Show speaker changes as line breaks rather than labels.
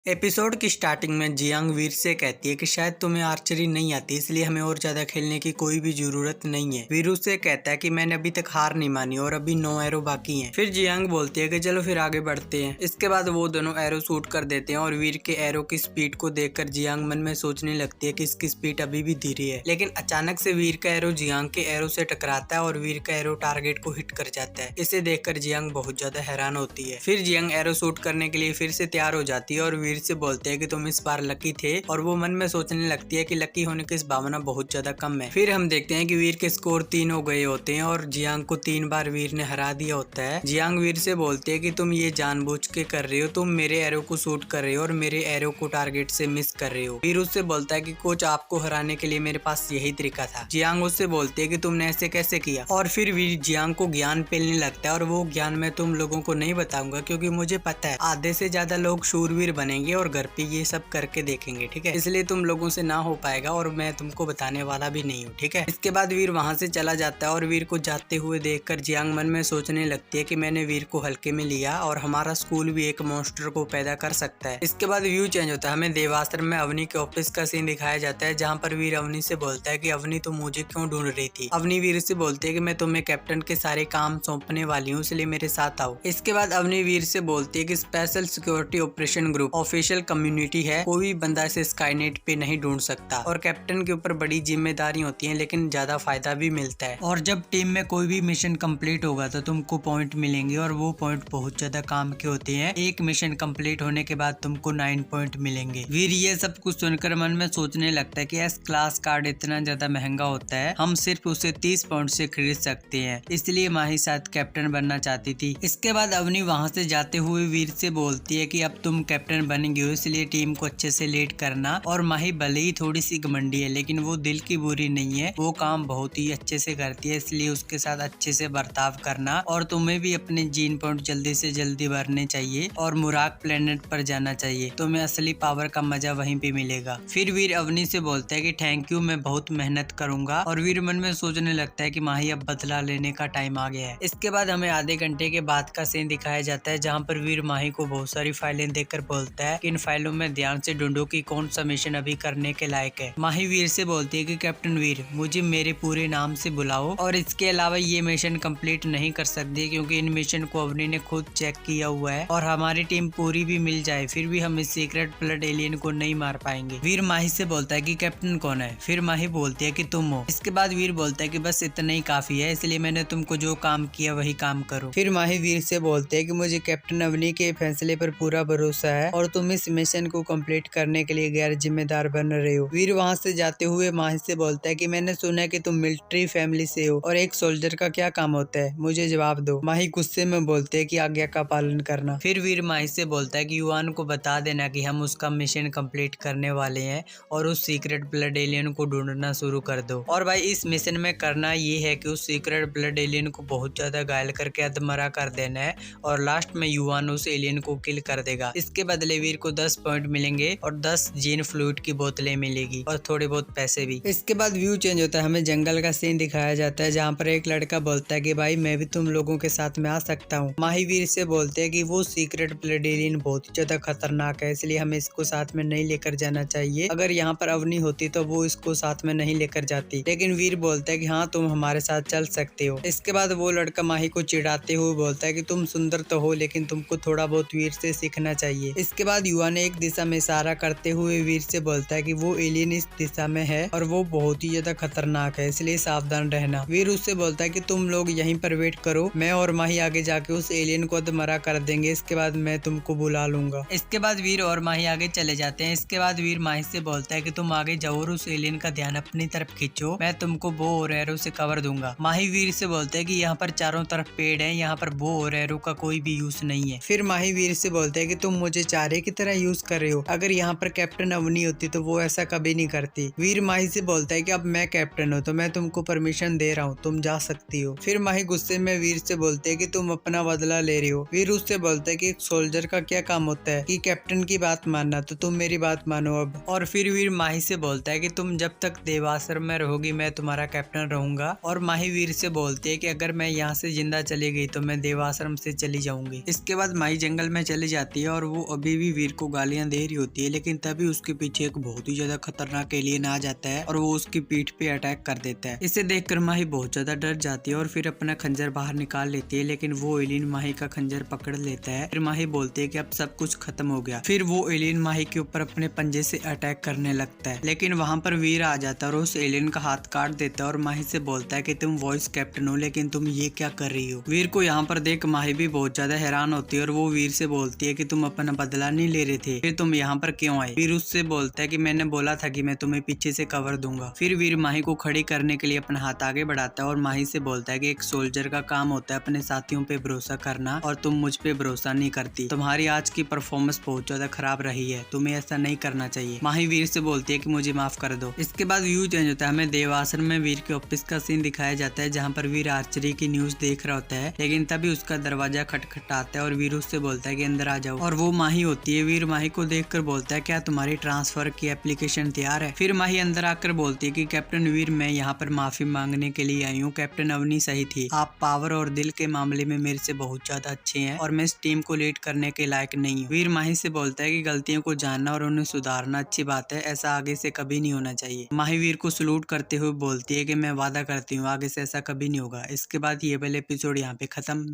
Episode की starting में Jiang वीर से कहती है कि शायद तुम्हें आर्चरी नहीं आती, इसलिए हमें और ज्यादा खेलने की कोई भी जरूरत नहीं है। वीर उससे कहता है कि मैंने अभी तक हार नहीं मानी और अभी 9 एरो बाकी हैं। फिर जियांग बोलती है कि चलो फिर आगे बढ़ते हैं। इसके बाद वो दोनों एरो शूट कर देते हैं और वीर के एरो की स्पीड को देखकर जियांग मन में सोचने लगती है कि इसकी स्पीड अभी भी धीरे है। लेकिन अचानक से वीर का एरो जियांग के एरो से टकराता है और वीर का एरो टारगेट को हिट कर जाता है। इसे देखकर जियांग बहुत ज्यादा हैरान होती है। फिर जियांग एरो शूट करने के लिए फिर से तैयार हो जाती है और वीर से बोलते हैं कि तुम इस बार लकी थे, और वो मन में सोचने लगती है कि लकी होने की संभावना बहुत ज्यादा कम है। फिर हम देखते हैं कि वीर के स्कोर 3 हो गए होते हैं और जियांग को 3 बार वीर ने हरा दिया होता है। जियांग वीर से बोलते हैं कि तुम ये जानबूझ के कर रहे हो, तुम मेरे एरो को शूट कर रहे हो और मेरे एरो को टारगेट से मिस कर रहे हो। वीर उससे बोलता है कि कोच, आपको हराने के लिए मेरे पास यही तरीका था। जियांग उससे बोलते है कि तुमने ऐसे कैसे किया, और फिर वीर जियांग को ज्ञान पेलने लगता है और वो ज्ञान मैं तुम लोगों को नहीं बताऊंगा, क्योंकि मुझे पता है आधे से ज्यादा लोग शूरवीर बनेंगे और घर पे ये सब करके देखेंगे, ठीक है, इसलिए तुम लोगों से ना हो पाएगा और मैं तुमको बताने वाला भी नहीं हूँ, ठीक है। इसके बाद वीर वहां से चला जाता है और वीर को जाते हुए देखकर जियांग मन में सोचने लगती है कि मैंने वीर को हल्के में लिया और हमारा स्कूल भी एक मॉन्स्टर को पैदा कर सकता है। इसके बाद व्यू चेंज होता है, हमें देवाश्रम में अवनी के ऑफिस का सीन दिखाया जाता है, जहाँ पर वीर अवनी से बोलता है कि अवनी तुम मुझे क्यों ढूंढ रही थी। अवनी वीर से बोलती है कि मैं तुम्हें कैप्टन के सारे काम सौंपने वाली हूँ, इसलिए मेरे साथ आओ। इसके बाद अवनी वीर से बोलती है कि special security operation group official community है, कोई बंदा इसे स्काईनेट पे नहीं ढूंढ सकता, और कैप्टन के ऊपर बड़ी जिम्मेदारी होती है लेकिन ज्यादा फायदा भी मिलता है। और जब टीम में कोई भी मिशन कंप्लीट होगा तो तुमको पॉइंट मिलेंगे और वो पॉइंट बहुत ज्यादा काम के होते हैं। एक मिशन कंप्लीट होने के बाद तुमको 9 पॉइंट मिलेंगे। वीर ये सब कुछ सुनकर मन में सोचने लगता है कि एस क्लास कार्ड इतना ज्यादा महंगा होता है, हम सिर्फ उसे 30 पॉइंट से खरीद सकते हैं, इसलिए माही साथ कैप्टन बनना चाहती थी। इसके बाद अवनी वहां से जाते हुए वीर से बोलती है कि अब तुम कैप्टन बन गए हो, इसलिए टीम को अच्छे से लीड करना। और माही भले ही थोड़ी सी घमंडी है लेकिन वो दिल की बुरी नहीं है, वो काम बहुत ही अच्छे से करती है, इसलिए उसके साथ अच्छे से बर्ताव करना। और तुम्हें भी अपने जीन पॉइंट जल्दी से जल्दी भरने चाहिए और मुराक प्लेनेट पर जाना चाहिए, तुम्हें असली पावर का मजा वहीं पे मिलेगा। फिर वीर अवनी से बोलता है कि थैंक यू, मैं बहुत मेहनत करूंगा। और वीर मन में सोचने लगता है कि माही अब बदला लेने का टाइम आ गया है। इसके बाद हमें आधे घंटे के बाद का सीन दिखाया जाता है, जहाँ पर वीर माही को बहुत सारी फाइलें देकर बोलता है कि इन फाइलों में ध्यान से ढूंढो कि कौन सा मिशन अभी करने के लायक है। माही वीर से बोलती है कि कैप्टन वीर, मुझे मेरे पूरे नाम से बुलाओ, और इसके अलावा ये मिशन कंप्लीट नहीं कर सकती क्योंकि इन मिशन को अवनी ने खुद चेक किया हुआ है, और हमारी टीम पूरी भी मिल जाए फिर भी हम इस सीक्रेट ब्लड एलियन को नहीं मार पाएंगे। वीर माही से बोलता है कि कैप्टन कौन है। फिर माही बोलती है कि तुम हो। इसके बाद वीर बोलता है कि बस इतना ही काफी है, इसलिए मैंने तुमको जो काम किया वही काम करो। फिर माही वीर से बोलते है कि मुझे कैप्टन अवनी के फैसले पर पूरा भरोसा है और तुम इस मिशन को कंप्लीट करने के लिए गैर जिम्मेदार बन रहे हो। वीर वहां से जाते हुए माही से बोलता है कि मैंने सुना है कि तुम मिलिट्री फैमिली से हो, और एक सोल्जर का क्या काम होता है, मुझे जवाब दो। माही गुस्से में बोलते है कि आज्ञा का पालन करना। फिर वीर माही से बोलता है कि युवान को बता देना कि हम उसका मिशन कंप्लीट करने वाले हैं और उस सीक्रेट ब्लड एलियन को ढूंढना शुरू कर दो। और भाई इस मिशन में करना ये है कि उस सीक्रेट ब्लड एलियन को बहुत ज्यादा घायल करके अधमरा कर देना है, और लास्ट में युवान उस एलियन को किल कर देगा। इसके बदले वीर को 10 पॉइंट मिलेंगे और 10 जीन फ्लूइड की बोतलें मिलेगी और थोड़े बहुत पैसे भी। इसके बाद व्यू चेंज होता है, हमें जंगल का सीन दिखाया जाता है, जहाँ पर एक लड़का बोलता है कि भाई मैं भी तुम लोगों के साथ में आ सकता हूँ। माही वीर से बोलते हैं कि वो सीक्रेट ब्लड एलियन बहुत ही ज्यादा खतरनाक है, इसलिए हमें इसको साथ में नहीं लेकर जाना चाहिए। अगर यहाँ पर अवनी होती तो वो इसको साथ में नहीं लेकर जाती, लेकिन वीर बोलता है कि हाँ तुम हमारे साथ चल सकते हो। इसके बाद वो लड़का माही को चिढ़ाते हुए बोलता है कि तुम सुंदर तो हो लेकिन तुमको थोड़ा बहुत वीर से सीखना चाहिए। इसके बाद युवा ने एक दिशा में इशारा करते हुए वीर से बोलता है कि वो एलियन इस दिशा में है और वो बहुत ही ज्यादा खतरनाक है, इसलिए सावधान रहना। वीर उससे बोलता है कि तुम लोग यहीं पर वेट करो, मैं और माही आगे जाके उस एलियन को अधमरा कर देंगे, इसके बाद मैं तुमको बुला लूंगा। इसके बाद वीर और माही आगे चले जाते हैं। इसके बाद वीर माही से बोलता है कि तुम आगे जाओ और उस एलियन का ध्यान अपनी तरफ खींचो, मैं तुमको बो और एरो से कवर दूंगा। माही वीर से बोलता है कि यहाँ पर चारों तरफ पेड़ है, यहाँ पर बो और एरो का कोई भी यूज नहीं है। फिर माही वीर से बोलते है कि तुम मुझे चारे की तरह यूज कर रहे हो, अगर यहाँ पर कैप्टन अवनी होती तो वो ऐसा कभी नहीं करती। वीर माही से बोलता है कि अब मैं कैप्टन हूँ तो मैं तुमको परमिशन दे रहा हूँ, तुम जा सकती हो। फिर माही गुस्से में वीर से बोलते है कि तुम अपना बदला ले रही हो। वीर उससे बोलते है कि एक सोल्जर का क्या काम होता है कि कैप्टन की बात मानना, तो तुम मेरी बात मानो अब। और फिर वीर माही से बोलता है कि तुम जब तक देवाश्रम में रहोगी मैं तुम्हारा कैप्टन रहूंगा। और माही वीर से बोलती है कि अगर मैं यहाँ से जिंदा चली गई तो मैं देवाश्रम से चली जाऊंगी। इसके बाद माही जंगल में चली जाती है और वो अभी भी भी वीर को गालियां दे रही होती है, लेकिन तभी उसके पीछे एक बहुत ही ज्यादा खतरनाक एलियन आ जाता है और वो उसकी पीठ पे अटैक कर देता है। इसे देखकर माही बहुत ज्यादा डर जाती है और फिर अपना खंजर बाहर निकाल लेती है, लेकिन वो एलियन माही का खंजर पकड़ लेता है। फिर माही बोलती है कि अब सब कुछ खत्म हो गया। फिर वो एलियन माही के ऊपर अपने पंजे से अटैक करने लगता है, लेकिन वहां पर वीर आ जाता है और उस एलियन का हाथ काट देता है और माही से बोलता है कि तुम वॉइस कैप्टन हो, लेकिन तुम ये क्या कर रही हो। वीर को यहाँ पर देख माही भी बहुत ज्यादा हैरान होती है और वो वीर से बोलती है कि तुम अपना बदला नहीं ले रहे थे, फिर तुम यहाँ पर क्यों आए। वीर उससे बोलता है कि मैंने बोला था कि मैं तुम्हें पीछे से कवर दूंगा। फिर वीर माही को खड़ी करने के लिए अपना हाथ आगे बढ़ाता है और माही से बोलता है कि एक सोल्जर का काम होता है अपने साथियों पे भरोसा करना, और तुम मुझ पे भरोसा नहीं करती। तुम्हारी आज की परफॉर्मेंस बहुत ज्यादा खराब रही है, तुम्हें ऐसा नहीं करना चाहिए। माही वीर से बोलती है कि मुझे माफ कर दो। इसके बाद व्यू चेंज होता है, हमें देवासन में वीर के ऑफिस का सीन दिखाया जाता है, जहाँ पर वीर आर्चरी की न्यूज देख रहा होता है, लेकिन तभी उसका दरवाजा खटखटाता है और वीर उससे बोलता है कि अंदर आ जाओ, और वो माही होती है। वीर माही को देखकर बोलता है क्या तुम्हारी ट्रांसफर की एप्लीकेशन तैयार है। फिर माही अंदर आकर बोलती है कि कैप्टन वीर मैं यहाँ पर माफी मांगने के लिए आई हूँ, कैप्टन अवनी सही थी, आप पावर और दिल के मामले में मेरे से बहुत ज्यादा अच्छे हैं और मैं इस टीम को लीड करने के लायक नहीं हूँ। वीर माही से बोलता है कि गलतियों को जानना और उन्हें सुधारना अच्छी बात है, ऐसा आगे से कभी नहीं होना चाहिए। माही वीर को सलूट करते हुए बोलती है कि मैं वादा करती हूँ आगे से ऐसा कभी नहीं होगा। इसके बाद ये वाला एपिसोड यहाँ पे खत्म।